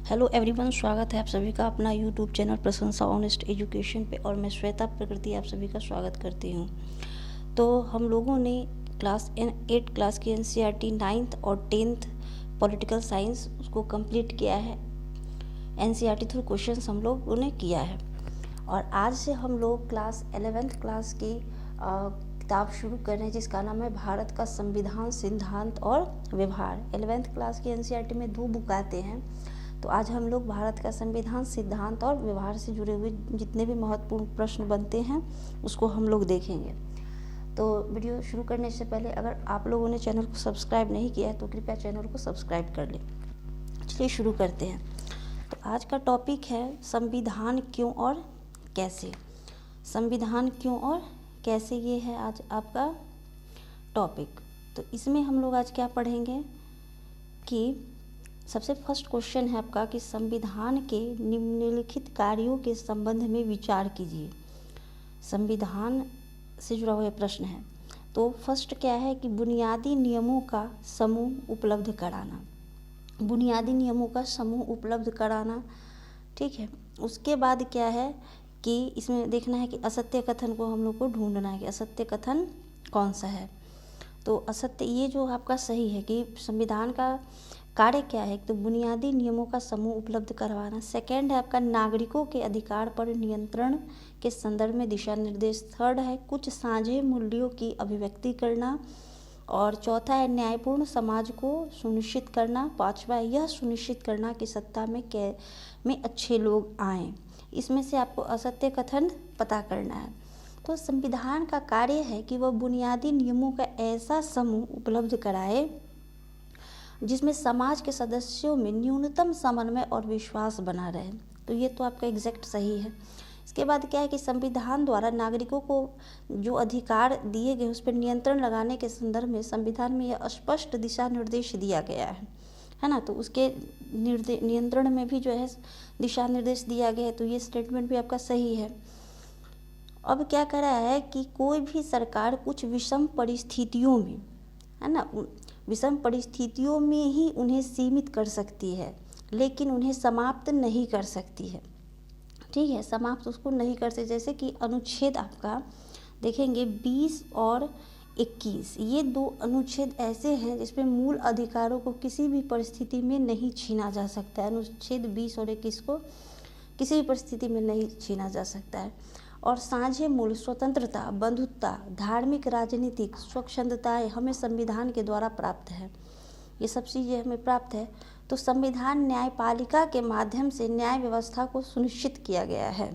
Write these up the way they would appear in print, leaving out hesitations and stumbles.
Hello everyone, स्वागत है आप सभी का अपना यूट्यूब चैनल प्रशंसा ऑनेस्ट एजुकेशन पे। और मैं श्वेता प्रकृति आप सभी का स्वागत करती हूँ। तो हम लोगों ने क्लास 8 क्लास की एनसीईआरटी 9th और 10th पॉलिटिकल साइंस उसको कंप्लीट किया है। एनसीईआरटी थ्रू क्वेश्चंस हम लोगों ने किया है और आज से हम लोग क्लास 11th क्लास की किताब शुरू कर रहे हैं जिसका नाम है भारत का संविधान, सिद्धांत और व्यवहार। 11th क्लास की एनसीईआरटी में 2 बुक आते हैं, तो आज हम लोग भारत का संविधान, सिद्धांत और व्यवहार से जुड़े हुए जितने भी महत्वपूर्ण प्रश्न बनते हैं उसको हम लोग देखेंगे। तो वीडियो शुरू करने से पहले अगर आप लोगों ने चैनल को सब्सक्राइब नहीं किया है तो कृपया चैनल को सब्सक्राइब कर लें। चलिए शुरू करते हैं। तो आज का टॉपिक है संविधान क्यों और कैसे। संविधान क्यों और कैसे, ये है आज आपका टॉपिक। तो इसमें हम लोग आज क्या पढ़ेंगे कि सबसे फर्स्ट क्वेश्चन है आपका कि संविधान के निम्नलिखित कार्यों के संबंध में विचार कीजिए। संविधान से जुड़ा हुआ प्रश्न है। तो फर्स्ट क्या है कि बुनियादी नियमों का समूह उपलब्ध कराना। बुनियादी नियमों का समूह उपलब्ध कराना, ठीक है। उसके बाद क्या है कि इसमें देखना है कि असत्य कथन को हम लोग को ढूंढना है कि असत्य कथन कौन सा है। तो असत्य, ये जो आपका सही है कि संविधान का कार्य क्या है, तो बुनियादी नियमों का समूह उपलब्ध करवाना। सेकंड है आपका नागरिकों के अधिकार पर नियंत्रण के संदर्भ में दिशा निर्देश। थर्ड है कुछ साझे मूल्यों की अभिव्यक्ति करना। और चौथा है न्यायपूर्ण समाज को सुनिश्चित करना। पांचवा है यह सुनिश्चित करना कि सत्ता में अच्छे लोग आएँ। इसमें से आपको असत्य कथन पता करना है। तो संविधान का कार्य है कि वह बुनियादी नियमों का ऐसा समूह उपलब्ध कराए जिसमें समाज के सदस्यों में न्यूनतम समन्वय और विश्वास बना रहे। तो ये तो आपका एग्जैक्ट सही है। इसके बाद क्या है कि संविधान द्वारा नागरिकों को जो अधिकार दिए गए उस पर नियंत्रण लगाने के संदर्भ में संविधान में यह स्पष्ट दिशा निर्देश दिया गया है ना। तो उसके नियंत्रण में भी जो है दिशा निर्देश दिया गया है। तो ये स्टेटमेंट भी आपका सही है। अब क्या कह रहा है कि कोई भी सरकार कुछ विषम परिस्थितियों में, है ना, विषम परिस्थितियों में ही उन्हें सीमित कर सकती है लेकिन उन्हें समाप्त नहीं कर सकती है, ठीक है। समाप्त उसको नहीं कर सकती। जैसे कि अनुच्छेद आपका देखेंगे 20 और 21, ये 2 अनुच्छेद ऐसे हैं जिसमें मूल अधिकारों को किसी भी परिस्थिति में नहीं छीना जा सकता है। अनुच्छेद 20 और 21 को किसी भी परिस्थिति में नहीं छीना जा सकता है। और साझे मूल, स्वतंत्रता, बंधुता, धार्मिक, राजनीतिक स्वच्छंदताएँ हमें संविधान के द्वारा प्राप्त है। ये सब चीज़ें हमें प्राप्त है। तो संविधान न्यायपालिका के माध्यम से न्याय व्यवस्था को सुनिश्चित किया गया है।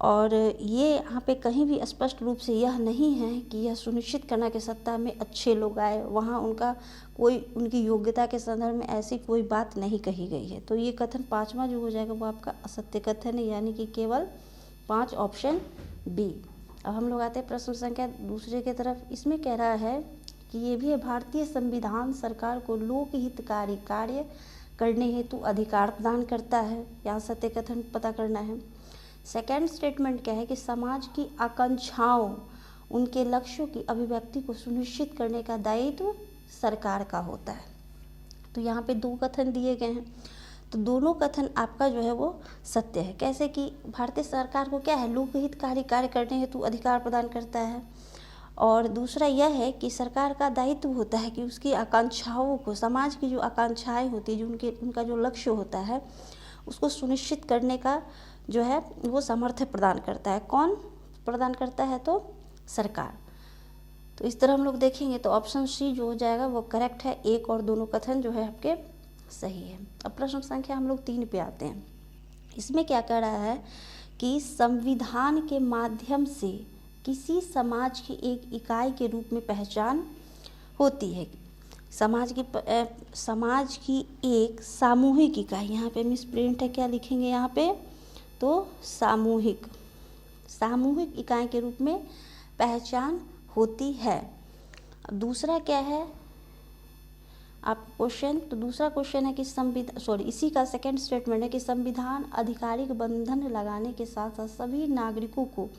और ये यहाँ पे कहीं भी स्पष्ट रूप से यह नहीं है कि यह सुनिश्चित करना कि सत्ता में अच्छे लोग आए, वहाँ उनकी योग्यता के संदर्भ में ऐसी कोई बात नहीं कही गई है। तो ये कथन 5वां जो हो जाएगा वो आपका असत्य कथन है, यानी कि केवल 5 ऑप्शन बी। अब हम लोग आते हैं प्रश्न संख्या 2 की तरफ। इसमें कह रहा है कि ये भी है भारतीय संविधान सरकार को लोकहितकारी कार्य करने हेतु अधिकार प्रदान करता है। यहाँ सत्य कथन पता करना है। सेकेंड स्टेटमेंट क्या है कि समाज की आकांक्षाओं, उनके लक्ष्यों की अभिव्यक्ति को सुनिश्चित करने का दायित्व सरकार का होता है। तो यहाँ पे 2 कथन दिए गए हैं। तो दोनों कथन आपका जो है वो सत्य है। कैसे कि भारतीय सरकार को क्या है, लोकहितकारी कार्य करने हेतु अधिकार प्रदान करता है। और दूसरा यह है कि सरकार का दायित्व होता है कि उसकी आकांक्षाओं को, समाज की जो आकांक्षाएं होती है, जो उनका जो लक्ष्य होता है उसको सुनिश्चित करने का जो है वो सामर्थ्य प्रदान करता है। कौन प्रदान करता है? तो सरकार। तो इस तरह हम लोग देखेंगे तो ऑप्शन सी जो हो जाएगा वो करेक्ट है। 1 और दोनों कथन जो है आपके सही है। अब प्रश्न संख्या हम लोग 3 पे आते हैं। इसमें क्या कह रहा है कि संविधान के माध्यम से किसी समाज की एक इकाई के रूप में पहचान होती है। समाज की एक सामूहिक इकाई, यहाँ पे मिस प्रिंट है, क्या लिखेंगे यहाँ पे, तो सामूहिक इकाई के रूप में पहचान होती है। दूसरा क्या है आप क्वेश्चन, तो दूसरा क्वेश्चन है कि इसी का सेकंड स्टेटमेंट है कि संविधान आधिकारिक बंधन लगाने के साथ साथ सभी नागरिकों को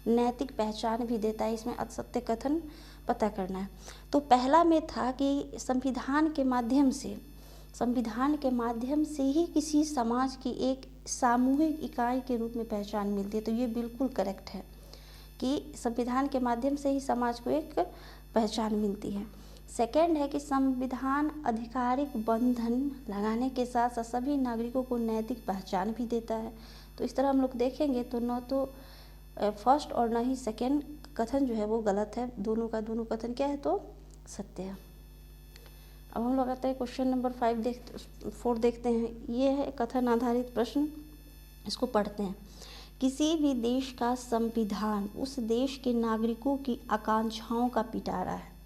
नैतिक पहचान भी देता है। इसमें असत्य कथन पता करना है। तो पहला में था कि संविधान के माध्यम से संविधान के माध्यम से ही किसी समाज की एक सामूहिक इकाई के रूप में पहचान मिलती है। तो ये बिल्कुल करेक्ट है कि संविधान के माध्यम से ही समाज को एक पहचान मिलती है। सेकंड है कि संविधान आधिकारिक बंधन लगाने के साथ साथ सभी नागरिकों को नैतिक पहचान भी देता है। तो इस तरह हम लोग देखेंगे तो न तो फर्स्ट और न ही सेकंड कथन जो है वो गलत है, दोनों का दोनों कथन क्या है तो सत्य है। अब हम लोग आते हैं क्वेश्चन नंबर 4 देखते हैं। ये है कथन आधारित प्रश्न, इसको पढ़ते हैं। किसी भी देश का संविधान उस देश के नागरिकों की आकांक्षाओं का पिटारा है।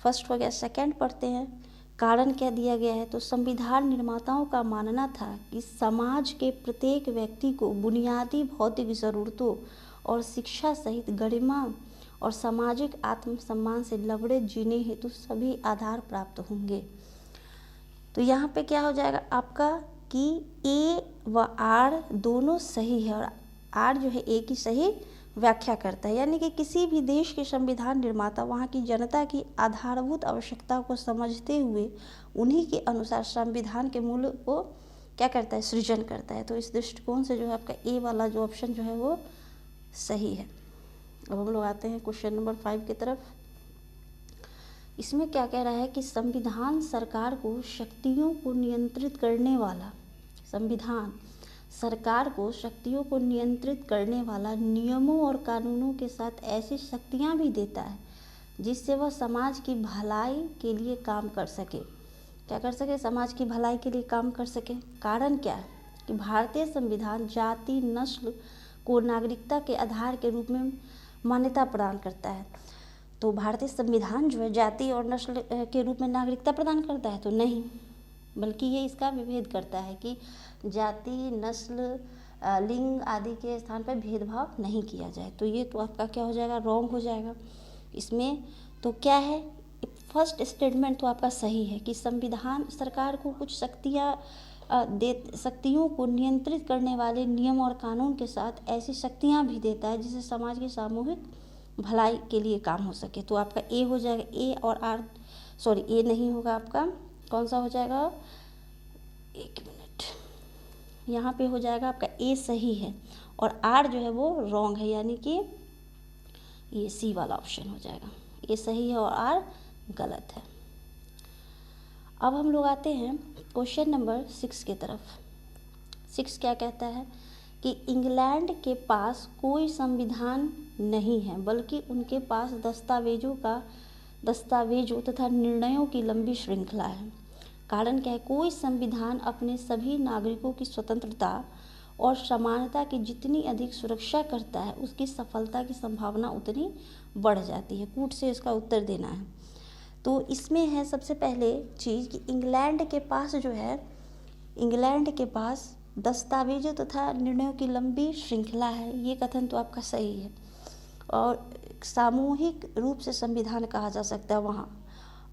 फर्स्ट हो गया। सेकंड पढ़ते हैं, कारण क्या दिया गया है। तो संविधान निर्माताओं का मानना था कि समाज के प्रत्येक व्यक्ति को बुनियादी भौतिक ज़रूरतों और शिक्षा सहित गरिमा और सामाजिक आत्मसम्मान से लबड़े जीने हेतु सभी आधार प्राप्त होंगे। तो यहाँ पे क्या हो जाएगा आपका कि ए व आर दोनों सही है और आर जो है ए की सही व्याख्या करता है। यानी कि किसी भी देश के संविधान निर्माता वहाँ की जनता की आधारभूत आवश्यकताओं को समझते हुए उन्हीं के अनुसार संविधान के मूल्य को क्या करता है, सृजन करता है। तो इस दृष्टिकोण से जो है आपका ए वाला जो ऑप्शन जो है वो सही है। अब हम लोग आते हैं क्वेश्चन नंबर 5 की तरफ। इसमें क्या कह रहा है कि संविधान सरकार को शक्तियों को नियंत्रित करने वाला, संविधान सरकार को शक्तियों को नियंत्रित करने वाला नियमों और कानूनों के साथ ऐसी शक्तियां भी देता है जिससे वह समाज की भलाई के लिए काम कर सके। क्या कर सके, समाज की भलाई के लिए काम कर सके। कारण क्या है कि भारतीय संविधान जाति नस्ल को नागरिकता के आधार के रूप में मान्यता प्रदान करता है। तो भारतीय संविधान जो है जाति और नस्ल के रूप में नागरिकता प्रदान करता है तो नहीं, बल्कि ये इसका विभेद करता है कि जाति नस्ल लिंग आदि के स्थान पर भेदभाव नहीं किया जाए। तो ये तो आपका क्या हो जाएगा, रॉन्ग हो जाएगा इसमें। तो क्या है, फर्स्ट स्टेटमेंट तो आपका सही है कि संविधान सरकार को कुछ शक्तियों को नियंत्रित करने वाले नियम और कानून के साथ ऐसी शक्तियां भी देता है जिससे समाज की सामूहिक भलाई के लिए काम हो सके। तो आपका ए हो जाएगा। ए और आर, सॉरी ए नहीं होगा आपका, कौन सा हो जाएगा, एक मिनट, यहाँ पे हो जाएगा आपका ए सही है और आर जो है वो रॉन्ग है, यानी कि ये सी वाला ऑप्शन हो जाएगा। ए सही है और आर गलत है। अब हम लोग आते हैं क्वेश्चन नंबर 6 की तरफ। 6 क्या कहता है कि इंग्लैंड के पास कोई संविधान नहीं है बल्कि उनके पास दस्तावेजों तथा निर्णयों की लंबी श्रृंखला है। कारण क्या है, कोई संविधान अपने सभी नागरिकों की स्वतंत्रता और समानता की जितनी अधिक सुरक्षा करता है उसकी सफलता की संभावना उतनी बढ़ जाती है। कूट से इसका उत्तर देना है। तो इसमें है सबसे पहले चीज़ कि इंग्लैंड के पास जो है, इंग्लैंड के पास दस्तावेजों तथा निर्णयों की लंबी श्रृंखला है। ये कथन तो आपका सही है और सामूहिक रूप से संविधान कहा जा सकता है। वहाँ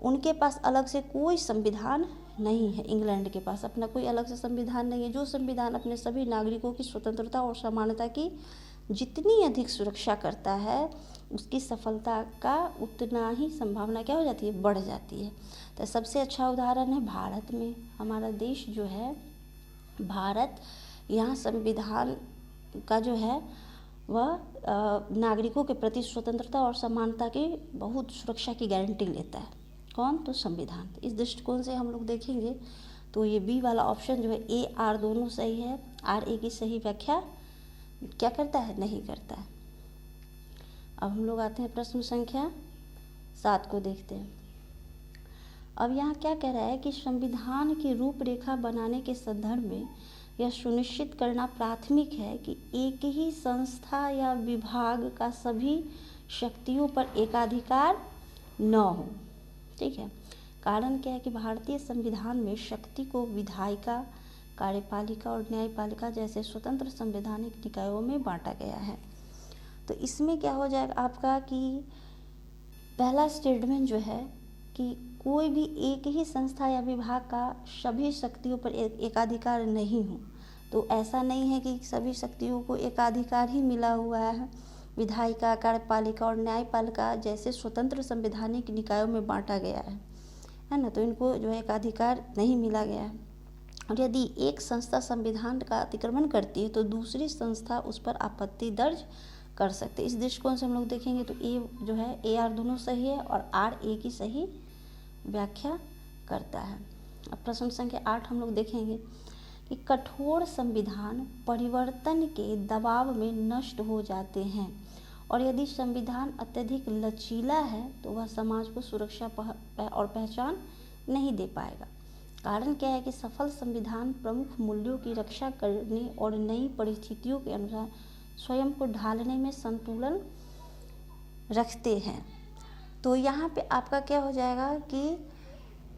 उनके पास अलग से कोई संविधान नहीं है। इंग्लैंड के पास अपना कोई अलग से संविधान नहीं है। जो संविधान अपने सभी नागरिकों की स्वतंत्रता और समानता की जितनी अधिक सुरक्षा करता है उसकी सफलता का उतना ही संभावना क्या हो जाती है, बढ़ जाती है। तो सबसे अच्छा उदाहरण है भारत में। हमारा देश जो है भारत, यहाँ संविधान का जो है वह नागरिकों के प्रति स्वतंत्रता और समानता की बहुत सुरक्षा की गारंटी लेता है। कौन, तो संविधान। इस दृष्टिकोण से हम लोग देखेंगे तो ये बी वाला ऑप्शन जो है, ए आर दोनों सही है। आर ए की सही व्याख्या क्या करता है, नहीं करता है। अब हम लोग आते हैं प्रश्न संख्या 7 को देखते हैं। अब यहाँ क्या कह रहा है कि संविधान की रूपरेखा बनाने के संदर्भ में यह सुनिश्चित करना प्राथमिक है कि एक ही संस्था या विभाग का सभी शक्तियों पर एकाधिकार न हो। ठीक है। कारण क्या है कि भारतीय संविधान में शक्ति को विधायिका, कार्यपालिका और न्यायपालिका जैसे स्वतंत्र संवैधानिक निकायों में बांटा गया है। तो इसमें क्या हो जाएगा आपका कि पहला स्टेटमेंट जो है कि कोई भी एक ही संस्था या विभाग का सभी शक्तियों पर एकाधिकार नहीं हो। तो ऐसा नहीं है कि सभी शक्तियों को एकाधिकार ही मिला हुआ है। विधायिका, कार्यपालिका और न्यायपालिका जैसे स्वतंत्र संवैधानिक निकायों में बांटा गया है। है ना, तो इनको जो है एकाधिकार नहीं मिला गया है। और यदि एक संस्था संविधान का अतिक्रमण करती है तो दूसरी संस्था उस पर आपत्ति दर्ज कर सकते हैं। इस दृष्टिकोण से हम लोग देखेंगे तो ए जो है ए आर दोनों सही है और आर ए की सही व्याख्या करता है। अब प्रश्न संख्या 8 हम लोग देखेंगे कि कठोर संविधान परिवर्तन के दबाव में नष्ट हो जाते हैं और यदि संविधान अत्यधिक लचीला है तो वह समाज को सुरक्षा और पहचान नहीं दे पाएगा। कारण क्या है कि सफल संविधान प्रमुख मूल्यों की रक्षा करने और नई परिस्थितियों के अनुसार स्वयं को ढालने में संतुलन रखते हैं। तो यहाँ पे आपका क्या हो जाएगा कि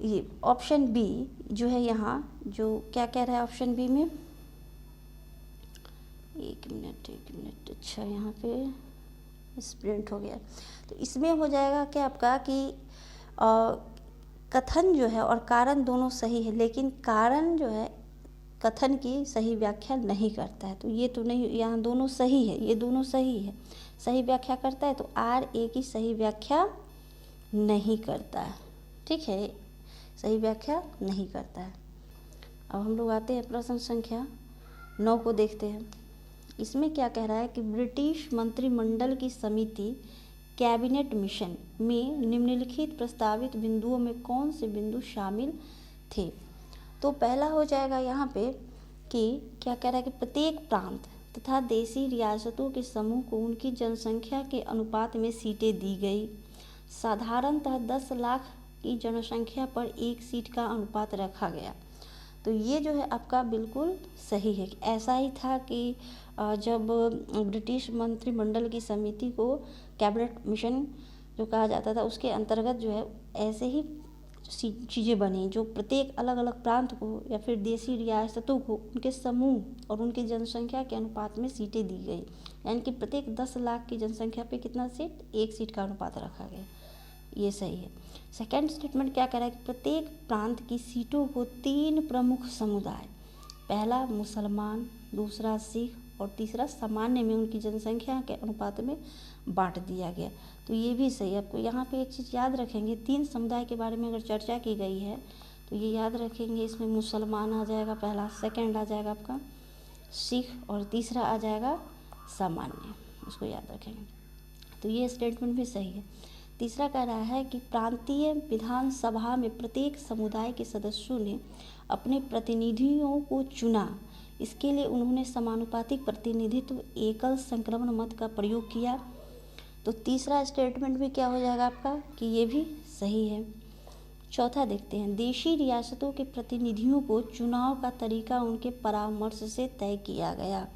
ये ऑप्शन बी जो है, यहाँ जो क्या कह रहा है ऑप्शन बी में, एक मिनट, अच्छा यहाँ पे स्प्रिंट हो गया, तो इसमें हो जाएगा क्या आपका कि कथन जो है और कारण दोनों सही है, लेकिन कारण जो है कथन की सही व्याख्या नहीं करता है। तो ये तो नहीं, यहाँ दोनों सही है, ये दोनों सही है, सही व्याख्या करता है, तो आर ए की सही व्याख्या नहीं करता है। ठीक है, सही व्याख्या नहीं करता है। अब हम लोग आते हैं प्रश्न संख्या 9 को देखते हैं। इसमें क्या कह रहा है कि ब्रिटिश मंत्रिमंडल की समिति कैबिनेट मिशन में निम्नलिखित प्रस्तावित बिंदुओं में कौन से बिंदु शामिल थे। तो पहला हो जाएगा यहाँ पे कि क्या कह रहा है कि प्रत्येक प्रांत तथा देशी रियासतों के समूह को उनकी जनसंख्या के अनुपात में सीटें दी गई। साधारणतः 10 लाख की जनसंख्या पर एक सीट का अनुपात रखा गया। तो ये जो है आपका बिल्कुल सही है। ऐसा ही था कि जब ब्रिटिश मंत्रिमंडल की समिति को कैबिनेट मिशन जो कहा जाता था उसके अंतर्गत जो है ऐसे ही चीज़ें बनी जो प्रत्येक अलग अलग प्रांत को या फिर देशी रियासतों को उनके समूह और उनकी जनसंख्या के अनुपात में सीटें दी गई। यानी कि प्रत्येक 10 लाख की जनसंख्या पे कितना सीट, एक सीट का अनुपात रखा गया। ये सही है। सेकंड स्टेटमेंट क्या कह रहा है कि प्रत्येक प्रांत की सीटों को 3 प्रमुख समुदाय, पहला मुसलमान, दूसरा सिख और तीसरा सामान्य में उनकी जनसंख्या के अनुपात में बांट दिया गया। तो ये भी सही है। आपको यहाँ पे एक चीज़ याद रखेंगे, 3 समुदाय के बारे में अगर चर्चा की गई है तो ये याद रखेंगे, इसमें मुसलमान आ जाएगा पहला, सेकंड आ जाएगा आपका सिख और तीसरा आ जाएगा सामान्य, उसको याद रखेंगे। तो ये स्टेटमेंट भी सही है। तीसरा कह रहा है कि प्रांतीय विधानसभा में प्रत्येक समुदाय के सदस्यों ने अपने प्रतिनिधियों को चुना। इसके लिए उन्होंने समानुपातिक प्रतिनिधित्व एकल संक्रमण मत का प्रयोग किया। तो तीसरा स्टेटमेंट भी क्या हो जाएगा आपका कि ये भी सही है। चौथा देखते हैं, देशी रियासतों के प्रतिनिधियों को चुनाव का तरीका उनके परामर्श से तय किया गया।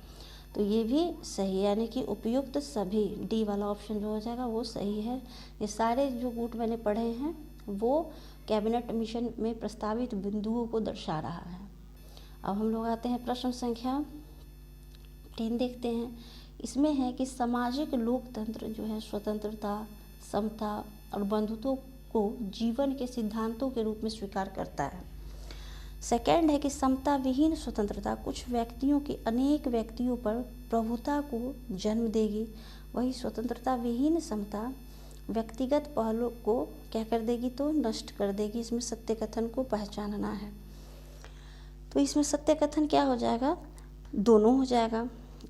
तो ये भी सही है, यानी कि उपयुक्त सभी, डी वाला ऑप्शन जो हो जाएगा वो सही है। ये सारे जो गुट मैंने पढ़े हैं वो कैबिनेट मिशन में प्रस्तावित बिंदुओं को दर्शा रहा है। अब हम लोग आते हैं प्रश्न संख्या 10 देखते हैं। इसमें है कि सामाजिक लोकतंत्र जो है स्वतंत्रता, समता और बंधुत्व को जीवन के सिद्धांतों के रूप में स्वीकार करता है। सेकंड है कि समता विहीन स्वतंत्रता कुछ व्यक्तियों के अनेक व्यक्तियों पर प्रभुता को जन्म देगी, वही स्वतंत्रता विहीन समता व्यक्तिगत पहलू को क्या कर देगी, तो नष्ट कर देगी। इसमें सत्य कथन को पहचानना है। तो इसमें सत्य कथन क्या हो जाएगा, दोनों हो जाएगा,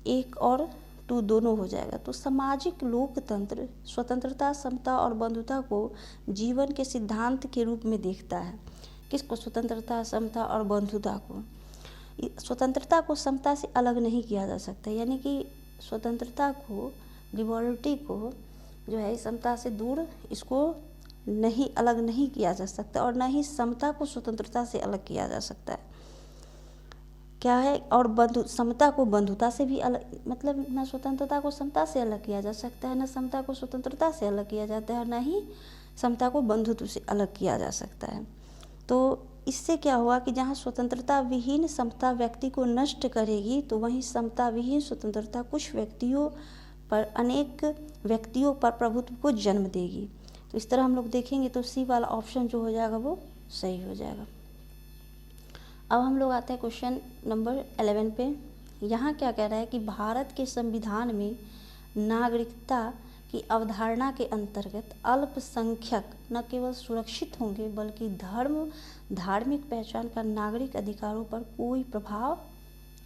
1 और 2 दोनों हो जाएगा। तो सामाजिक लोकतंत्र स्वतंत्रता, समता और बंधुता को जीवन के सिद्धांत के रूप में देखता है। किसको, स्वतंत्रता, समता और बंधुता को। स्वतंत्रता को समता से अलग नहीं किया जा सकता, यानी कि स्वतंत्रता को, लिबर्टी को जो है समता से दूर इसको नहीं, अलग नहीं किया जा सकता और ना ही समता को स्वतंत्रता से अलग किया जा सकता है। क्या है, और समता को बंधुता से भी अलग, मतलब ना स्वतंत्रता को समता से अलग किया जा सकता है, ना समता को स्वतंत्रता से अलग किया जाता है, ना ही समता को बंधुत्व से अलग किया जा सकता है। तो इससे क्या हुआ कि जहाँ स्वतंत्रता विहीन समता व्यक्ति को नष्ट करेगी तो वहीं समता विहीन स्वतंत्रता कुछ व्यक्तियों पर, अनेक व्यक्तियों पर प्रभुत्व को जन्म देगी। तो इस तरह हम लोग देखेंगे तो सी वाला ऑप्शन जो हो जाएगा वो सही हो जाएगा। अब हम लोग आते हैं क्वेश्चन नंबर 11 पे। यहाँ क्या कह रहा है कि भारत के संविधान में नागरिकता की अवधारणा के अंतर्गत अल्पसंख्यक न केवल सुरक्षित होंगे बल्कि धार्मिक पहचान का नागरिक अधिकारों पर कोई प्रभाव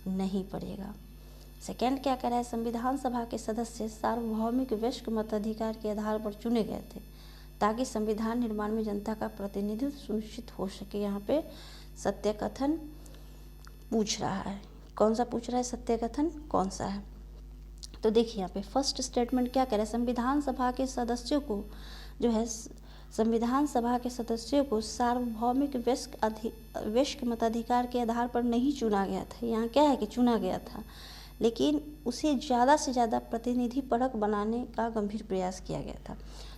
नहीं पड़ेगा। सेकंड क्या कह रहा है, संविधान सभा के सदस्य सार्वभौमिक वयस्क मताधिकार के आधार पर चुने गए थे ताकि संविधान निर्माण में जनता का प्रतिनिधित्व सुनिश्चित हो सके। यहाँ पे सत्य कथन पूछ रहा है, कौन सा पूछ रहा है, सत्य कथन कौन सा है। तो देखिए यहाँ पे फर्स्ट स्टेटमेंट क्या कह रहा है, संविधान सभा के सदस्यों को जो है संविधान सभा के सदस्यों को सार्वभौमिक वयस्क मताधिकार के आधार पर नहीं चुना गया था। यहाँ क्या है कि चुना गया था, लेकिन उसे ज़्यादा से ज़्यादा प्रतिनिधि परक बनाने का गंभीर प्रयास किया गया था।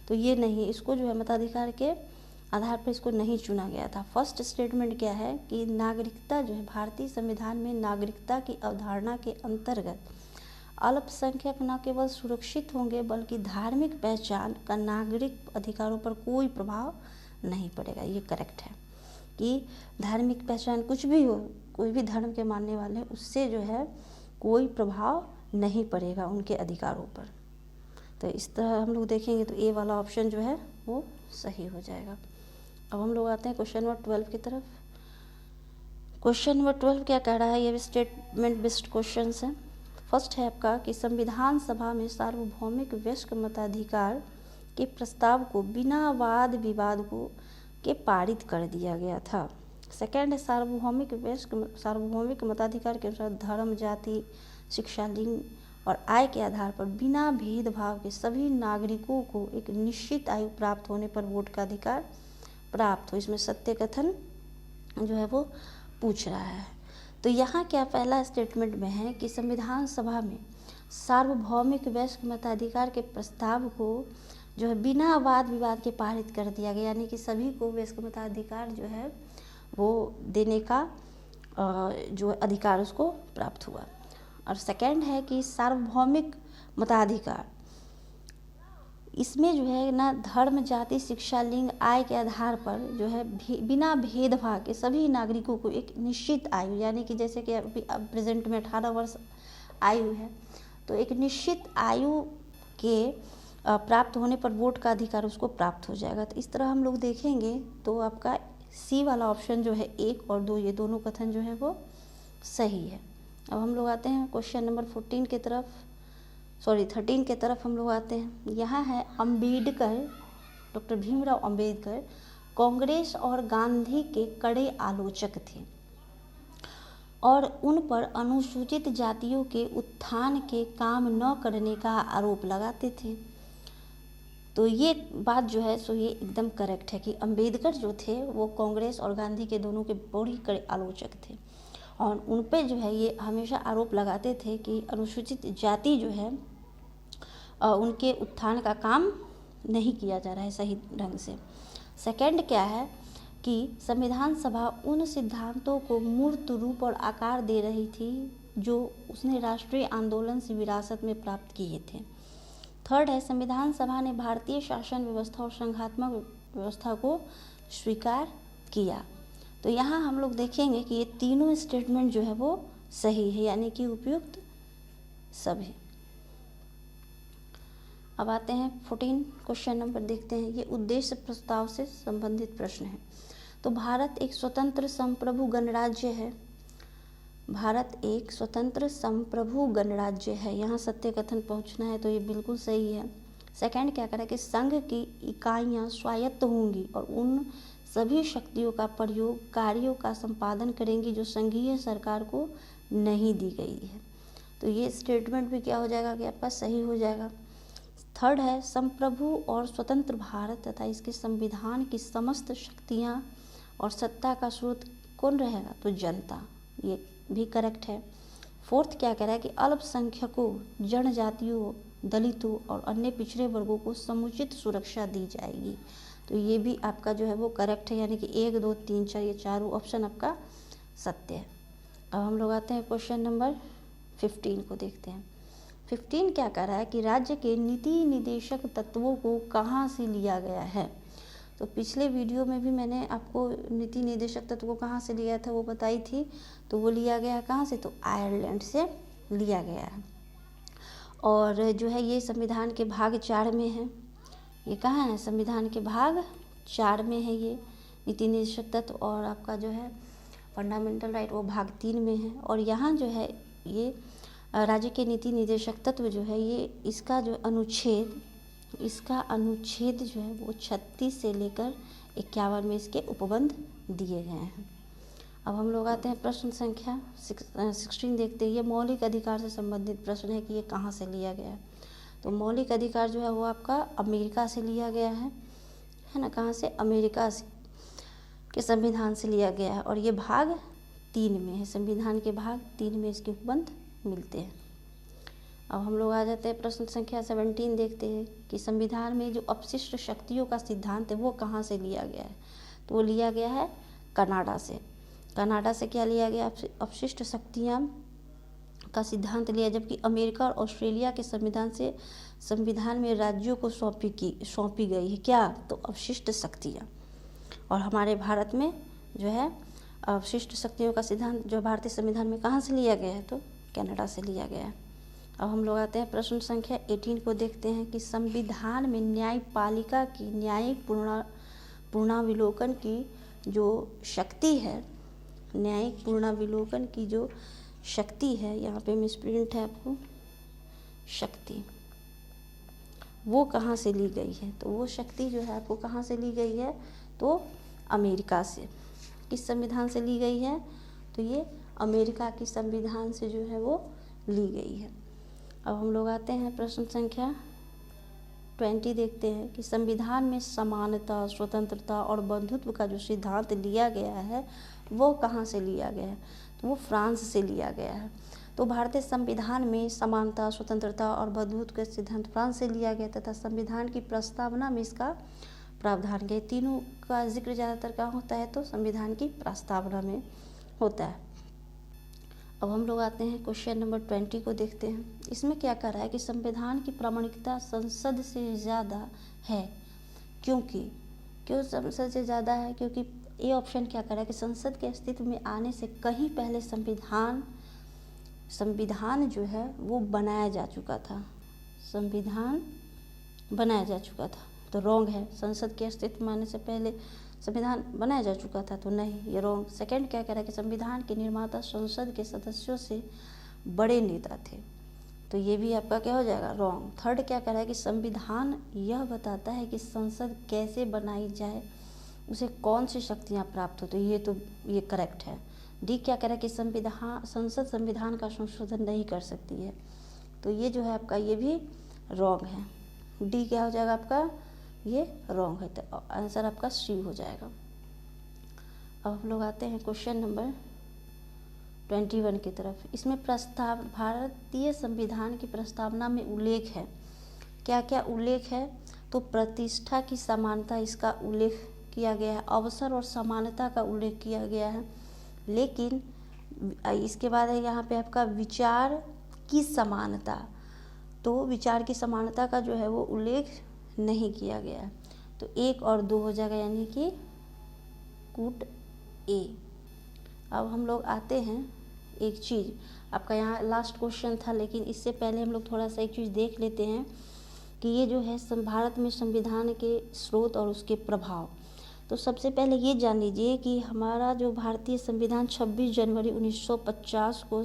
तो ये नहीं, इसको जो है मताधिकार के आधार पर इसको नहीं चुना गया था। फर्स्ट स्टेटमेंट क्या है कि नागरिकता जो है भारतीय संविधान में नागरिकता की अवधारणा के अंतर्गत अल्पसंख्यक न केवल सुरक्षित होंगे बल्कि धार्मिक पहचान का नागरिक अधिकारों पर कोई प्रभाव नहीं पड़ेगा। ये करेक्ट है कि धार्मिक पहचान कुछ भी हो, कोई भी धर्म के मानने वाले, उससे जो है कोई प्रभाव नहीं पड़ेगा उनके अधिकारों पर। तो इस तरह हम लोग देखेंगे तो ए वाला ऑप्शन जो है वो सही हो जाएगा। अब हम लोग आते हैं क्वेश्चन नंबर 12 की तरफ। क्वेश्चन नंबर 12 क्या कह रहा है, ये भी स्टेटमेंट बेस्ड क्वेश्चन है। फर्स्ट है आपका कि संविधान सभा में सार्वभौमिक वयस्क मताधिकार के प्रस्ताव को बिना वाद विवाद के पारित कर दिया गया था। सेकंड है सार्वभौमिक मताधिकार के अनुसार धर्म, जाति, शिक्षा, लिंग और आय के आधार पर बिना भेदभाव के सभी नागरिकों को एक निश्चित आयु प्राप्त होने पर वोट का अधिकार प्राप्त हो। इसमें सत्य कथन जो है वो पूछ रहा है। तो यहाँ क्या पहला स्टेटमेंट में है कि संविधान सभा में सार्वभौमिक वयस्क मताधिकार के प्रस्ताव को जो है बिना वाद विवाद के पारित कर दिया गया, यानी कि सभी को वयस्क मताधिकार जो है वो देने का जो अधिकार उसको प्राप्त हुआ। और सेकंड है कि सार्वभौमिक मताधिकार, इसमें जो है ना धर्म, जाति, शिक्षा, लिंग, आय के आधार पर जो है बिना भेदभाव के सभी नागरिकों को एक निश्चित आयु, यानी कि जैसे कि अभी प्रेजेंट में 18 वर्ष आयु है, तो एक निश्चित आयु के प्राप्त होने पर वोट का अधिकार उसको प्राप्त हो जाएगा। तो इस तरह हम लोग देखेंगे तो आपका सी वाला ऑप्शन जो है 1 और 2 ये दोनों कथन जो है वो सही है। अब हम लोग आते हैं क्वेश्चन नंबर 13 की तरफ हम लोग आते हैं। यहाँ है अम्बेडकर, डॉक्टर भीमराव अम्बेडकर कांग्रेस और गांधी के कड़े आलोचक थे और उन पर अनुसूचित जातियों के उत्थान के काम न करने का आरोप लगाते थे। तो ये बात जो है सो ये एकदम करेक्ट है कि अम्बेडकर जो थे वो कांग्रेस और गांधी के दोनों के बड़े कड़े आलोचक थे और उन पे जो है ये हमेशा आरोप लगाते थे कि अनुसूचित जाति जो है उनके उत्थान का काम नहीं किया जा रहा है सही ढंग से। सेकंड क्या है कि संविधान सभा उन सिद्धांतों को मूर्त रूप और आकार दे रही थी जो उसने राष्ट्रीय आंदोलन से विरासत में प्राप्त किए थे। थर्ड है संविधान सभा ने भारतीय शासन व्यवस्था और संघात्मक व्यवस्था को स्वीकार किया। तो यहाँ हम लोग देखेंगे कि ये तीनों स्टेटमेंट जो है वो सही है, यानी कि उपयुक्त सभी। अब आते हैं 14 क्वेश्चन नंबर देखते हैं। ये उद्देश्य प्रस्ताव से संबंधित प्रश्न है। तो भारत एक स्वतंत्र संप्रभु गणराज्य है। भारत एक स्वतंत्र संप्रभु गणराज्य है। यहाँ सत्य कथन पहुँचना है तो ये बिल्कुल सही है। सेकंड क्या करें कि संघ की इकाइयाँ स्वायत्त होंगी और उन सभी शक्तियों का प्रयोग कार्यों का संपादन करेंगी जो संघीय सरकार को नहीं दी गई है। तो ये स्टेटमेंट भी क्या हो जाएगा कि आपका सही हो जाएगा। थर्ड है संप्रभु और स्वतंत्र भारत तथा इसके संविधान की समस्त शक्तियाँ और सत्ता का स्रोत कौन रहेगा, तो जनता, ये भी करेक्ट है। फोर्थ क्या कह रहा है कि अल्पसंख्यकों, जनजातियों, दलितों और अन्य पिछड़े वर्गों को समुचित सुरक्षा दी जाएगी। तो ये भी आपका जो है वो करेक्ट है, यानी कि 1, 2, 3, 4 ये चारों ऑप्शन आपका सत्य है। अब हम लोग आते हैं क्वेश्चन नंबर 15 को देखते हैं। 15 क्या कह रहा है कि राज्य के नीति निदेशक तत्वों को कहाँ से लिया गया है। तो पिछले वीडियो में भी मैंने आपको नीति निदेशक तत्व को कहाँ से लिया था वो बताई थी। तो वो लिया गया कहाँ से, तो आयरलैंड से लिया गया है। और जो है ये संविधान के भाग 4 में है। ये कहाँ है? संविधान के भाग 4 में है ये नीति निर्देशक तत्व, और आपका जो है फंडामेंटल राइट वो भाग 3 में है। और यहाँ जो है ये राज्य के नीति निर्देशक तत्व जो है ये इसका अनुच्छेद जो है वो 36 से लेकर 51 में इसके उपबंध दिए गए हैं। अब हम लोग आते हैं प्रश्न संख्या 16 देखते हैं। ये मौलिक अधिकार से संबंधित प्रश्न है कि ये कहाँ से लिया गया है। तो मौलिक अधिकार जो है वो आपका अमेरिका से लिया गया है ना? कहाँ से? अमेरिका के संविधान से लिया गया है, और ये भाग 3 में है। संविधान के भाग 3 में इसके उपबंध मिलते हैं। अब हम लोग आ जाते हैं प्रश्न संख्या 17 देखते हैं कि संविधान में जो अपशिष्ट शक्तियों का सिद्धांत है वो कहाँ से लिया गया है। तो वो लिया गया है कनाडा से। कनाडा से क्या लिया गया? अपशिष्ट शक्तियाँ का सिद्धांत लिया, जबकि अमेरिका और ऑस्ट्रेलिया के संविधान में राज्यों को सौंपी गई है क्या? तो अपशिष्ट शक्तियाँ। और हमारे भारत में जो है अपशिष्ट शक्तियों का सिद्धांत जो भारतीय संविधान में कहाँ से लिया गया है? तो कनाडा से लिया गया है। अब हम लोग आते हैं प्रश्न संख्या 18 को देखते हैं कि संविधान में न्यायपालिका की न्यायिक पुनराविलोकन की जो शक्ति है, न्यायिक पुनराविलोकन की जो शक्ति है, यहाँ पे मिसप्रिंट है आपको, शक्ति, वो कहाँ से ली गई है? तो वो शक्ति जो है आपको कहाँ से ली गई है? तो अमेरिका से। किस संविधान से ली गई है? तो ये अमेरिका की संविधान से जो है वो ली गई है। अब हम लोग आते हैं प्रश्न संख्या 20 देखते हैं कि संविधान में समानता, स्वतंत्रता और बंधुत्व का जो सिद्धांत लिया गया है वो कहाँ से लिया गया है? तो वो फ्रांस से लिया गया है। तो भारतीय संविधान में समानता, स्वतंत्रता और बंधुत्व का सिद्धांत फ्रांस से लिया गया तथा संविधान की प्रस्तावना में इसका प्रावधान किया। तीनों का जिक्र ज़्यादातर कहाँ होता है? तो संविधान की प्रस्तावना में होता है। अब हम लोग आते हैं क्वेश्चन नंबर 20 को देखते हैं। इसमें क्या कह रहा है कि संविधान की प्रामाणिकता संसद से ज़्यादा है। क्यों संसद से ज़्यादा है? क्योंकि ये ऑप्शन क्या कह रहा है कि संसद के अस्तित्व में आने से कहीं पहले संविधान जो है वो बनाया जा चुका था। संविधान बनाया जा चुका था, तो रॉन्ग है। संसद के अस्तित्व में आने से पहले संविधान बनाया जा चुका था, तो नहीं, ये रॉन्ग। सेकंड क्या कह रहा है कि संविधान के निर्माता संसद के सदस्यों से बड़े नेता थे, तो ये भी आपका क्या हो जाएगा? रॉन्ग। थर्ड क्या कह रहा है कि संविधान यह बताता है कि संसद कैसे बनाई जाए, उसे कौन सी शक्तियाँ प्राप्त हो, तो ये करेक्ट है। डी क्या कह रहा है कि संसद संविधान का संशोधन नहीं कर सकती है, तो ये जो है आपका ये भी रॉन्ग है। डी क्या हो जाएगा आपका? ये रॉन्ग है, तो आंसर आपका सी हो जाएगा। अब हम लोग आते हैं क्वेश्चन नंबर 21 की तरफ। इसमें भारतीय संविधान की प्रस्तावना में उल्लेख है। क्या क्या उल्लेख है? तो प्रतिष्ठा की समानता, इसका उल्लेख किया गया है। अवसर और समानता का उल्लेख किया गया है। लेकिन इसके बाद है यहाँ पे आपका विचार की समानता, तो विचार की समानता का जो है वो उल्लेख नहीं किया गया है, तो 1 और 2 हो जाएगा, यानी कि कूट ए। अब हम लोग आते हैं एक चीज़, आपका यहाँ लास्ट क्वेश्चन था, लेकिन इससे पहले हम लोग थोड़ा सा एक चीज़ देख लेते हैं कि ये जो है भारत में संविधान के स्रोत और उसके प्रभाव। तो सबसे पहले ये जान लीजिए कि हमारा जो भारतीय संविधान 26 जनवरी 1950 को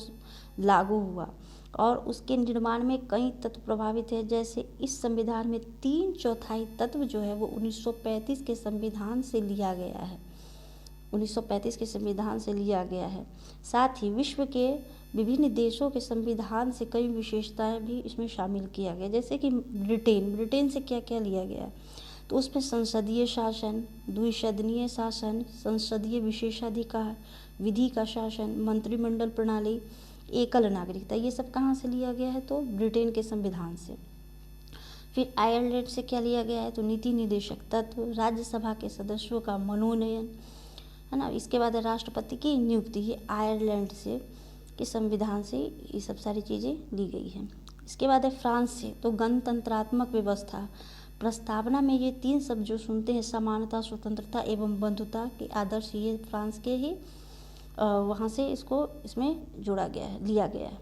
लागू हुआ और उसके निर्माण में कई तत्व प्रभावित है। जैसे इस संविधान में 3/4 तत्व जो है वो 1935 के संविधान से लिया गया है, 1935 के संविधान से लिया गया है। साथ ही विश्व के विभिन्न देशों के संविधान से कई विशेषताएं भी इसमें शामिल किया गया, जैसे कि ब्रिटेन से क्या क्या लिया गया, तो उसमें संसदीय शासन, द्विसदनीय शासन, संसदीय विशेषाधिकार, विधि का शासन, मंत्रिमंडल प्रणाली, एकल नागरिकता, ये सब कहाँ से लिया गया है? तो ब्रिटेन के संविधान से। फिर आयरलैंड से क्या लिया गया है? तो नीति निर्देशक तत्व, राज्यसभा के सदस्यों का मनोनयन, है ना। इसके बाद राष्ट्रपति की नियुक्ति, ये आयरलैंड से के संविधान से ये सब सारी चीज़ें ली गई हैं। इसके बाद है फ्रांस से, तो गणतंत्रात्मक व्यवस्था, प्रस्तावना में ये 3 शब्द जो सुनते हैं, समानता, स्वतंत्रता एवं बंधुता के आदर्श, ये फ्रांस के ही वहाँ से इसमें जोड़ा गया है, लिया गया है।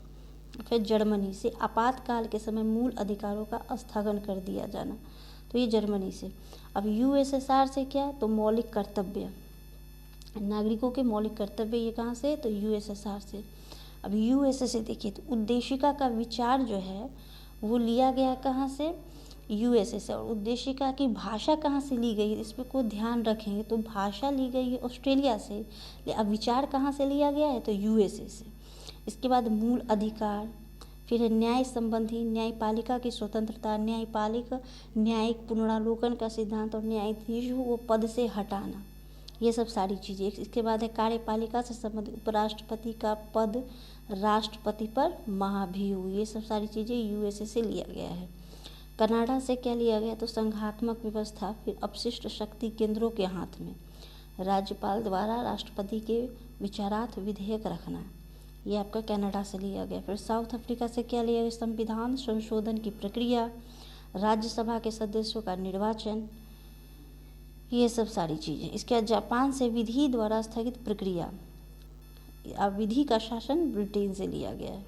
फिर जर्मनी से आपातकाल के समय मूल अधिकारों का स्थगन कर दिया जाना, तो ये जर्मनी से। अब यूएसएसआर से क्या, तो मौलिक कर्तव्य, नागरिकों के मौलिक कर्तव्य, ये कहाँ से, तो यूएसएसआर से। अब यूएसए से देखिए तो उद्देशिका का विचार जो है वो लिया गया कहाँ से, यूएसए से। और उद्देशिका की भाषा कहाँ से ली गई, इस पर को ध्यान रखेंगे, तो भाषा ली गई है ऑस्ट्रेलिया से, अब विचार कहाँ से लिया गया है, तो यूएसए से। इसके बाद मूल अधिकार, फिर न्याय संबंधी, न्यायपालिका की स्वतंत्रता, न्यायिक पुनरावलोकन का सिद्धांत, और न्यायाधीश वो पद से हटाना, ये सब सारी चीज़ें। इसके बाद है कार्यपालिका से संबंधित उपराष्ट्रपति का पद राष्ट्रपति पर महाभियोग, ये सब सारी चीज़ें यूएसए से लिया गया है। कनाडा से क्या लिया गया, तो संघात्मक व्यवस्था, फिर अपशिष्ट शक्ति केंद्रों के हाथ में, राज्यपाल द्वारा राष्ट्रपति के विचारार्थ विधेयक रखना, ये आपका कनाडा से लिया गया। फिर साउथ अफ्रीका से क्या लिया गया, संविधान संशोधन की प्रक्रिया, राज्यसभा के सदस्यों का निर्वाचन, ये सब सारी चीज़ें। इसके बाद जापान से विधि द्वारा स्थगित प्रक्रिया, अब विधि का शासन ब्रिटेन से लिया गया है,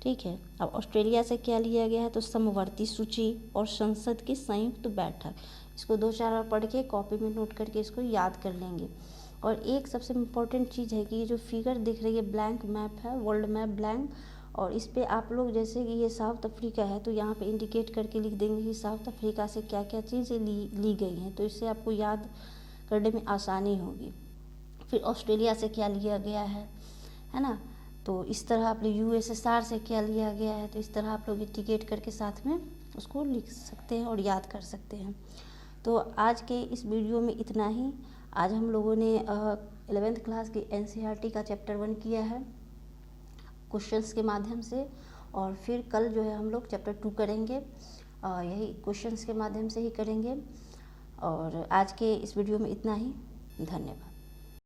ठीक है। अब ऑस्ट्रेलिया से क्या लिया गया है, तो समवर्ती सूची और संसद की संयुक्त बैठक। इसको 2-4 बार पढ़ के कॉपी में नोट करके इसको याद कर लेंगे। और एक सबसे इम्पोर्टेंट चीज़ है कि ये जो फिगर दिख रही है ब्लैंक मैप है, वर्ल्ड मैप ब्लैंक, और इस पे आप लोग जैसे कि ये साउथ अफ्रीका है तो यहाँ पे इंडिकेट करके लिख देंगे कि साउथ अफ्रीका से क्या क्या चीज़ें ली गई हैं, तो इससे आपको याद करने में आसानी होगी। फिर ऑस्ट्रेलिया से क्या लिया गया है ना, तो इस तरह आप लोग यूएसएसआर से क्या लिया गया है, तो इस तरह आप लोग इंडिकेट करके साथ में उसको लिख सकते हैं और याद कर सकते हैं। तो आज के इस वीडियो में इतना ही। आज हम लोगों ने 11th क्लास की एनसीईआरटी का चैप्टर 1 किया है क्वेश्चंस के माध्यम से, और फिर कल जो है हम लोग चैप्टर 2 करेंगे, यही क्वेश्चंस के माध्यम से ही करेंगे। और आज के इस वीडियो में इतना ही, धन्यवाद।